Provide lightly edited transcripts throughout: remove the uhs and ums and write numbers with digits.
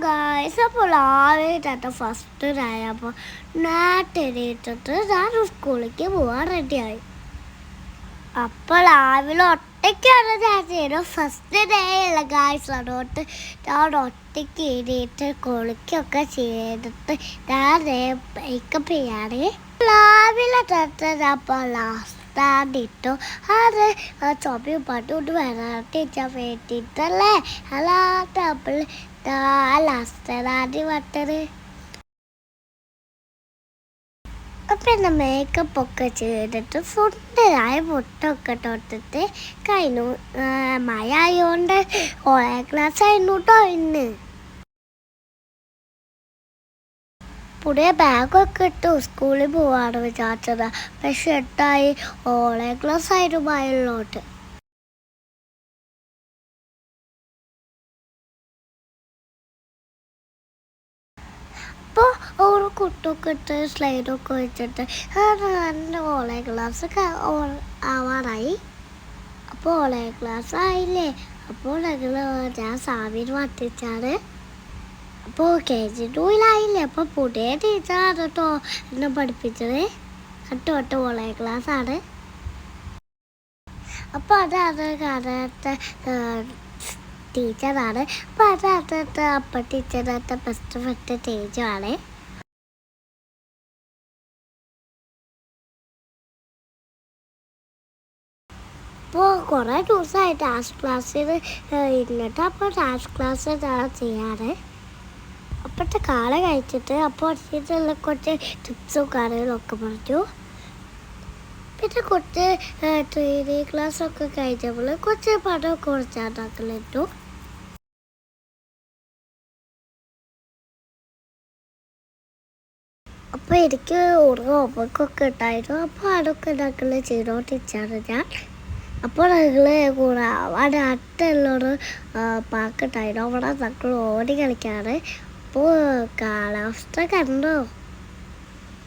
Guys, അപ്പോൾ രാവിലെ first ആയപ്പോൾ നാട്ടെണീറ്റിട്ട് ഞാൻ സ്കൂളിലേക്ക് പോകാൻ റെഡിയായി. അപ്പോൾ രാവിലെ ഒറ്റയ്ക്കാണ് ഞാൻ ചെയ്യുന്നത്. ഫസ്റ്റ് ഡേ ഉള്ള ഗായ്സ്. അതുകൊണ്ട് ഞാൻ ഒറ്റയ്ക്ക് എണീറ്റ് കുളിക്കൊക്കെ ചെയ്തിട്ട് ഞാൻ മേക്കപ്പ് ചെയ്യാണ്. രാവിലെ തൊട്ട് അപ്പോൾ ലാസ്റ്റ് അത് ചൊവ്വയും പാട്ടോട്ട് വരാട്ടിച്ചാൻ വേണ്ടിയിട്ടല്ലേ അല്ലാത്ത അപ്പോൾ ലാസ്റ്റ് വട്ടത്. പിന്നെ മേക്കപ്പ് ഒക്കെ ചെയ്തിട്ട് ഫുഡായി മുട്ടൊക്കെ തൊട്ടിട്ട് കഴിഞ്ഞു. മഴ ആയതുകൊണ്ട് ഓൺലൈൻ ക്ലാസ് ആയിരുന്നു കേട്ടോ ഇന്ന്. പുതിയ ബാഗൊക്കെ ഇട്ടു സ്കൂളിൽ പോവാണ് വിചാരിച്ചത്. പക്ഷെ എട്ടായി ഓൺലൈൻ ക്ലാസ് ആയിരുന്നു മഴയിലോട്ട്. അപ്പോൾ ഓരോ കുട്ടൊക്കെ ഇട്ട് സ്ലൈഡൊക്കെ വെച്ചിട്ട് എൻ്റെ ഓൺലൈൻ ക്ലാസ് ആവാറായി. അപ്പോൾ ഓൺലൈൻ ക്ലാസ് ആയില്ലേ. അപ്പോൾ ഞാൻ സാമിന് വർത്തിച്ചാണ്. അപ്പോൾ KG2-ലായില്ലേ. അപ്പോൾ പുതിയ ടീച്ചറാണ് കേട്ടോ എന്നെ പഠിപ്പിച്ചത്. തൊട്ട് ഓൺലൈൻ ക്ലാസ്സാണ്. അപ്പോൾ അതാണ് കാണാത്ത ടീച്ചറാണ്. അപ്പോൾ അതകത്ത് അപ്പം ടീച്ചറിനകത്ത് ഫസ്റ്റ് ടീച്ചറാണ്. അപ്പോൾ കുറേ ദിവസമായി ഡാൻസ് ക്ലാസ്സിൽ ഇരുന്നിട്ട് അപ്പോൾ ഡാൻസ് ക്ലാസ് ഞാൻ ചെയ്യാറ്. അപ്പോഴത്തെ കാലം കഴിച്ചിട്ട് അപ്പോൾ ടീച്ചറിൽ കുറച്ച് ടിപ്സും കാര്യങ്ങളൊക്കെ പറഞ്ഞു. പിന്നെ കുറച്ച് 3D ക്ലാസ്സൊക്കെ കഴിഞ്ഞപ്പോൾ കുറച്ച് പടം കുറച്ചാണ്ടാക്കലിട്ടു. അപ്പോൾ എനിക്ക് ഒരു ഹോംവർക്കൊക്കെ ഉണ്ടായിരുന്നു. അപ്പോൾ അതൊക്കെ ഉണ്ടാക്കൽ ചെയ്തോണ്ടിരിച്ചാണ് ഞാൻ. അപ്പോൾ ഞങ്ങൾ കൂടെ അവിടെ അടുത്തുള്ളൊരു പാർക്കുണ്ടായിരുന്നു. അവിടെ ഞങ്ങൾ ഓടി കളിക്കാറ്. അപ്പോൾ കാലാവസ്ഥ കണ്ടോ.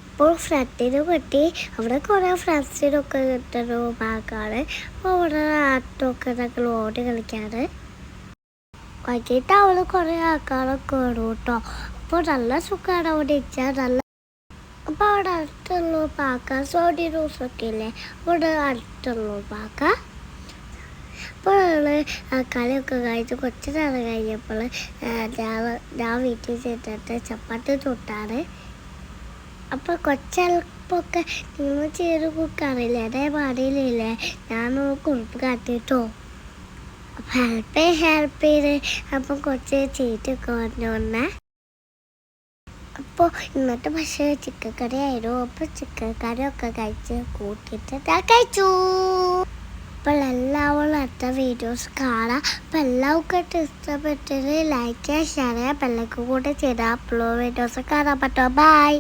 അപ്പോൾ ഫ്രണ്ടിന് പറ്റി അവിടെ കുറേ ഫ്രണ്ട്സിനൊക്കെ കിട്ടുന്ന പാർക്കാണ്. അപ്പോൾ അവിടെ അടുത്തൊക്കെ ഞങ്ങൾ ഓടി കളിക്കാറ്. വൈകിട്ട് അവിടെ കുറേ ആൾക്കാരൊക്കെ വരും കേട്ടോ. അപ്പോൾ നല്ല സുഖമാണ് അവിടെ ഇരിച്ചാൽ. നല്ല അപ്പോൾ അവിടെ അടുത്തുള്ള പാക്ക സോഡി റൂസൊക്കെ ഇല്ലേ, അവിടെ അടുത്തുള്ള പാക്ക. അപ്പോൾ ഞങ്ങൾ കളിയൊക്കെ കഴിച്ച് കുറച്ച് നേരം കഴിഞ്ഞപ്പോൾ ഞാൻ വീട്ടിൽ ചെന്നിട്ട് ചപ്പാത്തി ചുട്ടാണ്. അപ്പോൾ കുറച്ചൽപ്പൊക്കെ നിങ്ങൾ ചെയ്ത് കുക്കറില്ലേ അതേ പാടിയില്ലേ ഞാൻ കുറുപ്പ് കാട്ടിട്ടോ. അപ്പം ഹെൽപ്പ് ചെയ്ത് അപ്പം കുറച്ച് ചീറ്റൊക്കെ വന്നോന്നെ. അപ്പോൾ ഇന്നത്തെ പക്ഷേ ചിക്കൻ കറി ആയിരുന്നു. അപ്പോൾ ചിക്കൻ കറിയൊക്കെ കഴിച്ച് കൂട്ടിയിട്ട് ഞാൻ കഴിച്ചു. അപ്പോൾ എല്ലാവരും അടുത്ത വീഡിയോസ് കാണാം. അപ്പോൾ എല്ലാവർക്കും ഇഷ്ടപ്പെട്ടത് ലൈക്ക് ചെയ്യുക, ഷെയർ ചെയ്യുക, ബെല്ലൈക്കൺ കൂടെ ചെയ്താൽ അപ്ലോഡ് വീഡിയോസ് കാണാൻ പറ്റുമോ. ബൈ.